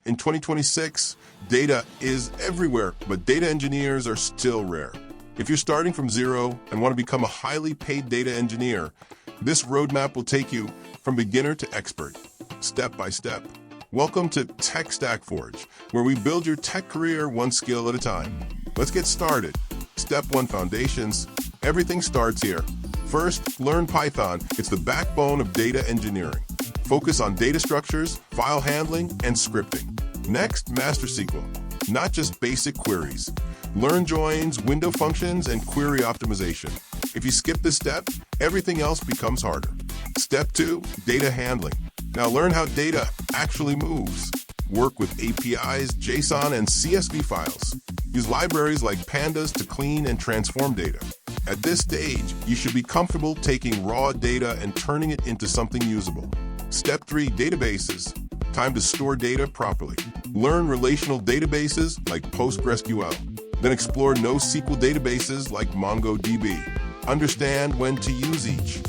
In 2026, data is everywhere, but data engineers are still rare. If you're starting from zero and want to become a highly paid data engineer, this roadmap will take you from beginner to expert, step by step. Welcome to Tech Stack Forge, where we build your tech career one skill at a time. Let's get started. Step 1, Foundations. Everything starts here. First, learn Python. It's the backbone of data engineering. Focus on data structures, file handling, and scripting. Next, master SQL. Not just basic queries. Learn joins, window functions, and query optimization. If you skip this step, everything else becomes harder. Step 2, data handling. Now learn how data actually moves. Work with APIs, JSON, and CSV files. Use libraries like pandas to clean and transform data. At this stage, you should be comfortable taking raw data and turning it into something usable. Step 3, databases. Time to store data properly. Learn relational databases like PostgreSQL. Then explore NoSQL databases like MongoDB. Understand when to use each.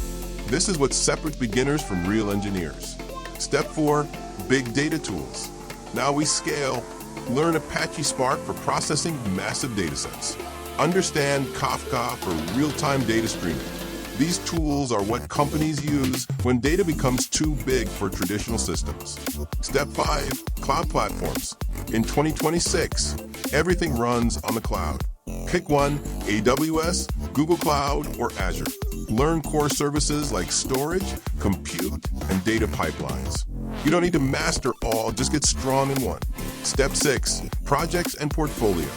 This is what separates beginners from real engineers. Step 4, big data tools. Now we scale. Learn Apache Spark for processing massive datasets. Understand Kafka for real-time data streaming. These tools are what companies use when data becomes too big for traditional systems. Step 5, cloud platforms. In 2026, everything runs on the cloud. Pick one: AWS, Google Cloud, or Azure. Learn core services like storage, compute, and data pipelines. You don't need to master all, just get strong in one. Step 6, projects and portfolio.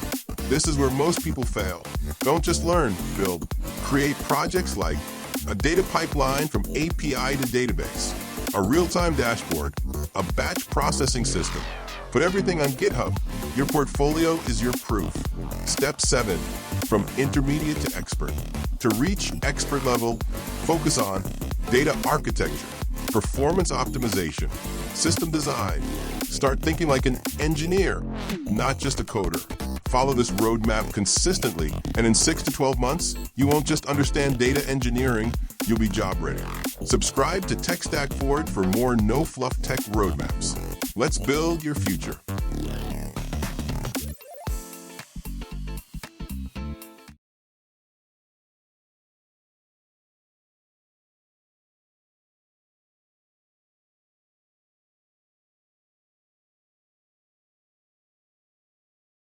This is where most people fail. Don't just learn, build. Create projects like a data pipeline from API to database, a real-time dashboard, a batch processing system. Put everything on GitHub. Your portfolio is your proof. Step 7, from intermediate to expert. To reach expert level, focus on data architecture, performance optimization, system design. Start thinking like an engineer, not just a coder. Follow this roadmap consistently, and in 6 to 12 months, you won't just understand data engineering, you'll be job ready. Subscribe to Tech Stack Forge for more no-fluff tech roadmaps. Let's build your future.